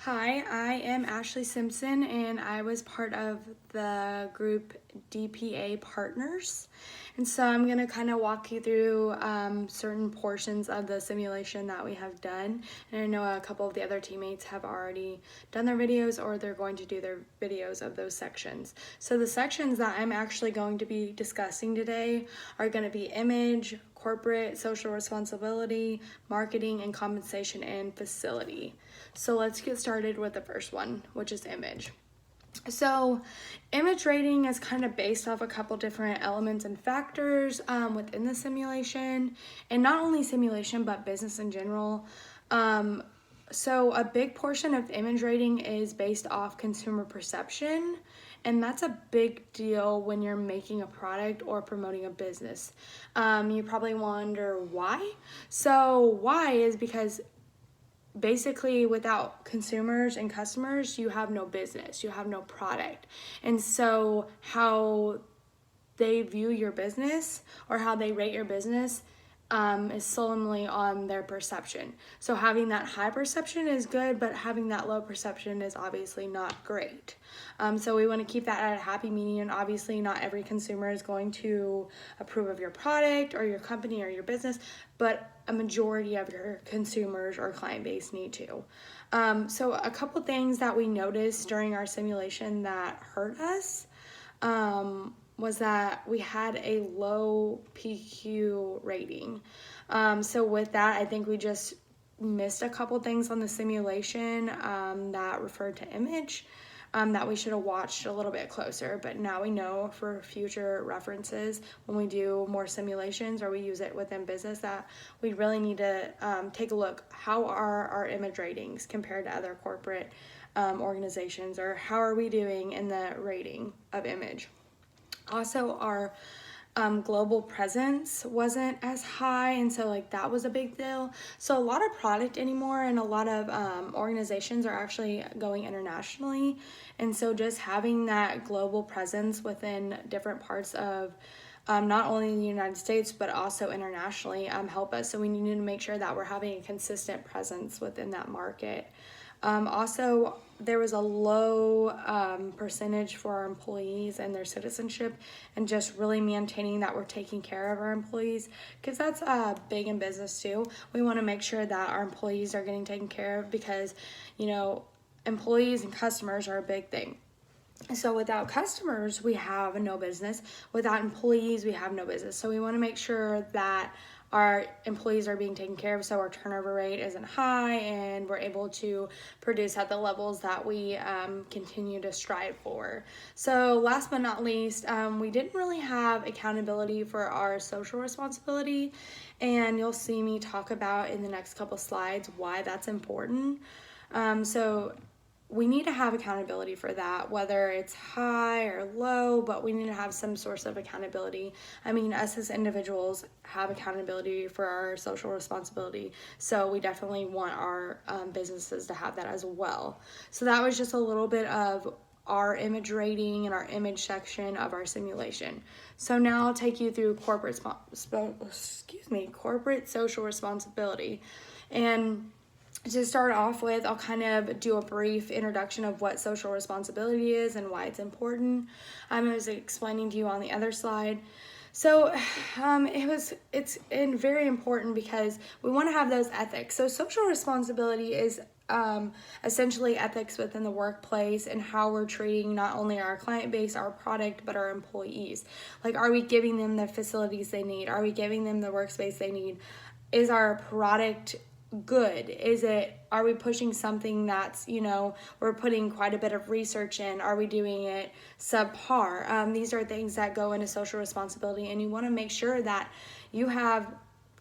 Hi, I am Ashley Simpson, and I was part of the group DPA Partners. And so I'm going to kind of walk you through certain portions of the simulation that we have done. And I know a couple of the other teammates have already done their videos, or they're going to do their videos of those sections. So the sections that I'm actually going to be discussing today are going to be image, corporate social responsibility, marketing, and compensation and facility. So let's get started with the first one, which is image. So image rating is kind of based off a couple different elements and factors within the simulation, and not only simulation, but business in general. So a big portion of image rating is based off consumer perception, and that's a big deal when you're making a product or promoting a business. You probably wonder why. So why is because basically without consumers and customers, you have no business, you have no product. And so how they view your business or how they rate your business is solely on their perception. So having that high perception is good, but having that low perception is obviously not great. So we want to keep that at a happy medium. Obviously, not every consumer is going to approve of your product or your company or your business, but a majority of your consumers or client base need to. So a couple things that we noticed during our simulation that hurt us was that we had a low PQ rating. So with that, I think we just missed a couple things on the simulation that referred to image that we should have watched a little bit closer. But now we know for future references when we do more simulations or we use it within business that we really need to take a look. How are our image ratings compared to other corporate organizations, or how are we doing in the rating of image? Also, our global presence wasn't as high, and so that was a big deal. So a lot of product anymore and a lot of organizations are actually going internationally, and so just having that global presence within different parts of not only in the United States but also internationally help us. So we need to make sure that we're having a consistent presence within that market. Also, there was a low percentage for our employees and their citizenship, and just really maintaining that we're taking care of our employees, because that's big in business too. We want to make sure that our employees are getting taken care of, because employees and customers are a big thing. So without customers, we have no business. Without employees, we have no business. So we want to make sure that our employees are being taken care of, so our turnover rate isn't high and we're able to produce at the levels that we continue to strive for. So last but not least, we didn't really have accountability for our social responsibility, and you'll see me talk about in the next couple slides why that's important. So we need to have accountability for that, whether it's high or low, but we need to have some source of accountability. I mean, us as individuals have accountability for our social responsibility, so we definitely want our businesses to have that as well. So that was just a little bit of our image rating and our image section of our simulation. So now I'll take you through corporate social responsibility. And to start off with, I'll kind of do a brief introduction of what social responsibility is and why it's important. I was explaining to you on the other slide. So it's very important because we want to have those ethics. So social responsibility is essentially ethics within the workplace and how we're treating not only our client base, our product, but our employees. Are we giving them the facilities they need? Are we giving them the workspace they need? Is our product good? Are we pushing something that's, we're putting quite a bit of research in? Are we doing it subpar? These are things that go into social responsibility, and you want to make sure that you have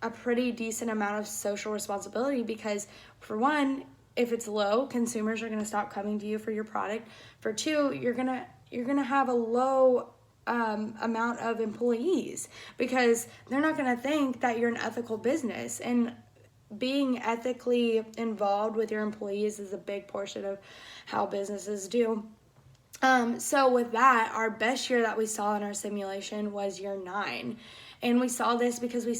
a pretty decent amount of social responsibility, because for one, if it's low, consumers are going to stop coming to you for your product. For two, you're going to have a low amount of employees, because they're not going to think that you're an ethical business. And being ethically involved with your employees is a big portion of how businesses do. So with that, our best year that we saw in our simulation was year 9. And we saw this because we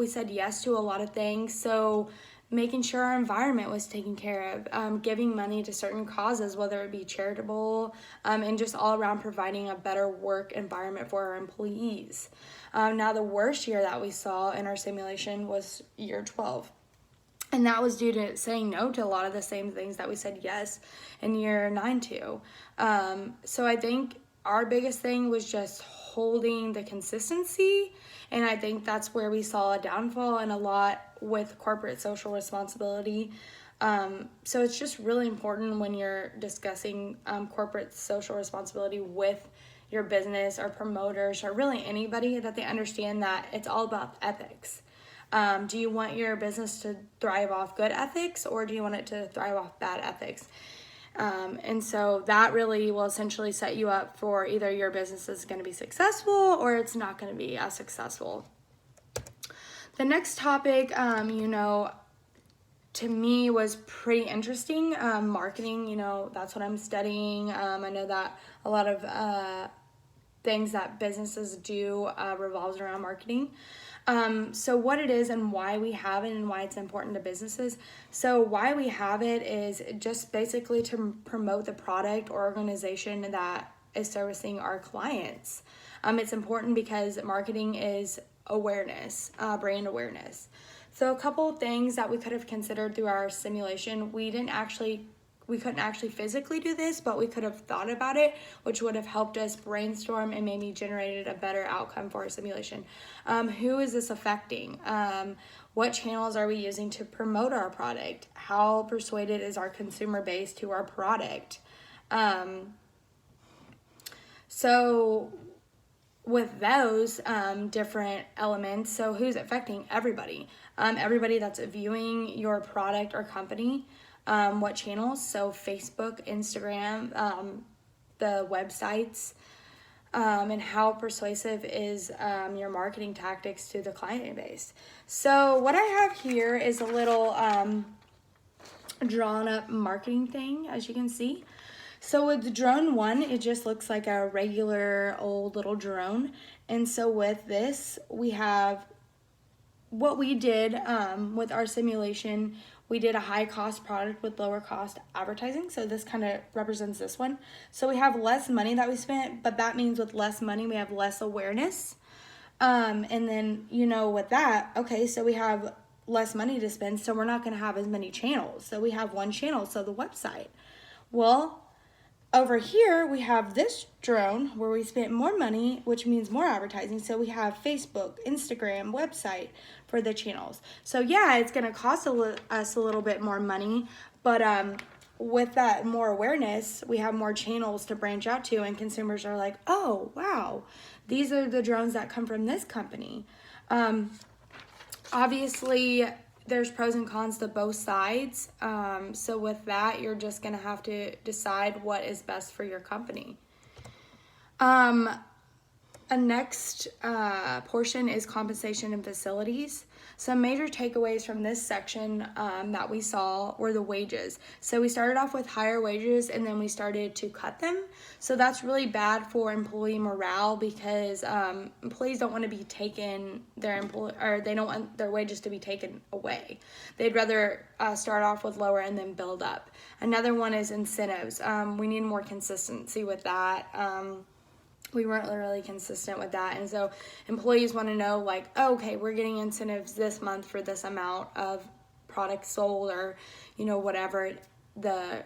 said yes to a lot of things. So making sure our environment was taken care of, giving money to certain causes, whether it be charitable, and just all around providing a better work environment for our employees. Now, the worst year that we saw in our simulation was year 12. And that was due to saying no to a lot of the same things that we said yes in year 9 to. So I think our biggest thing was just holding the consistency. And I think that's where we saw a downfall and a lot with corporate social responsibility. So it's just really important when you're discussing corporate social responsibility with your business or promoters or really anybody that they understand that it's all about ethics. Do you want your business to thrive off good ethics, or do you want it to thrive off bad ethics? And so that really will essentially set you up for either your business is going to be successful or it's not going to be as successful. The next topic, to me was pretty interesting. Marketing, that's what I'm studying. I know that a lot of things that businesses do revolves around marketing. So what it is and why we have it and why it's important to businesses. So why we have it is just basically to promote the product or organization that is servicing our clients. It's important because marketing is awareness, brand awareness. So a couple of things that we could have considered through our simulation, we couldn't actually physically do this, but we could have thought about it, which would have helped us brainstorm and maybe generated a better outcome for our simulation. Who is this affecting? What channels are we using to promote our product? How persuaded is our consumer base to our product? So with those different elements, so who's affecting? Everybody. Everybody that's viewing your product or company. What channels? So Facebook, Instagram, the websites, and how persuasive is your marketing tactics to the client base. So what I have here is a little drawn up marketing thing, as you can see. So with drone 1, it just looks like a regular old little drone. And so with this, we have what we did with our simulation. We did a high cost product with lower cost advertising. So this kind of represents this one. So we have less money that we spent, but that means with less money, we have less awareness. And then, with that, okay, so we have less money to spend, so we're not going to have as many channels. So we have one channel, so the website. Well, over here, we have this drone where we spent more money, which means more advertising. So we have Facebook, Instagram, website for the channels. So yeah, it's going to cost us a little bit more money, but with that more awareness, we have more channels to branch out to, and consumers are like, oh, wow, these are the drones that come from this company. Obviously, there's pros and cons to both sides. So with that, you're just going to have to decide what is best for your company. A next portion is compensation and facilities. Some major takeaways from this section that we saw were the wages. So we started off with higher wages and then we started to cut them. So that's really bad for employee morale because employees don't want to be taken they don't want their wages to be taken away. They'd rather start off with lower and then build up. Another one is incentives. We need more consistency with that. We weren't really consistent with that. And so employees want to know, like, oh, okay, we're getting incentives this month for this amount of products sold, or, whatever the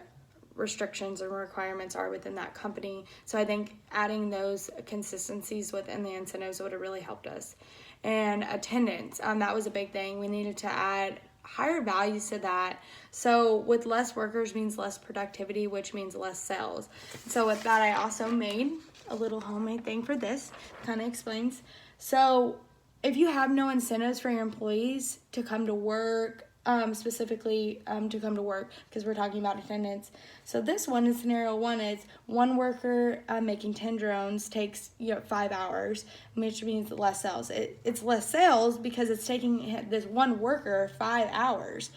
restrictions or requirements are within that company. So I think adding those consistencies within the incentives would have really helped us. And attendance, that was a big thing. We needed to add higher values to that. So with less workers means less productivity, which means less sales. So with that, I also made a little homemade thing for this. Kind of explains. So if you have no incentives for your employees to come to work, specifically to come to work, because we're talking about attendance. So this one in scenario 1 is one worker making 10 drones takes 5 hours, which means less sales. It's less sales because it's taking this one worker 5 hours,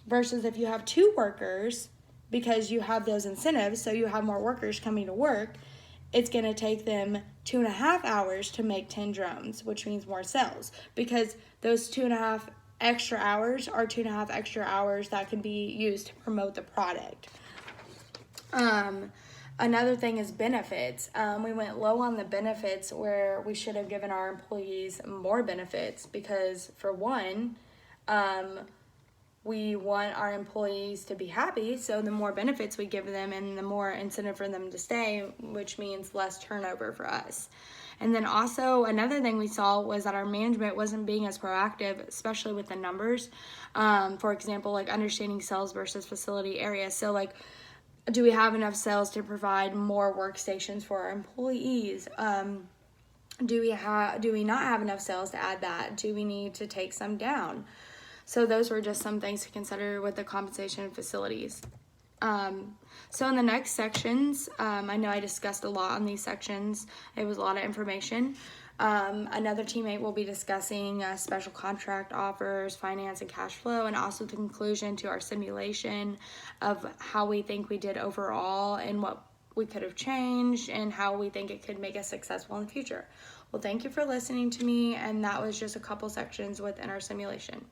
versus if you have 2 workers, because you have those incentives, so you have more workers coming to work, it's going to take them 2.5 hours to make 10 drones, which means more sales, because those 2.5 extra hours or 2.5 extra hours that can be used to promote the product. Another thing is benefits. We went low on the benefits where we should have given our employees more benefits because, for one, we want our employees to be happy, so the more benefits we give them and the more incentive for them to stay, which means less turnover for us. And then also another thing we saw was that our management wasn't being as proactive, especially with the numbers. For example, like understanding sales versus facility area. So like, do we have enough sales to provide more workstations for our employees? Do we not have enough sales to add that? Do we need to take some down? So those were just some things to consider with the compensation and facilities. So in the next sections, I know I discussed a lot on these sections. It was a lot of information. Another teammate will be discussing special contract offers, finance and cash flow, and also the conclusion to our simulation of how we think we did overall and what we could have changed and how we think it could make us successful in the future. Well, thank you for listening to me, and that was just a couple sections within our simulation.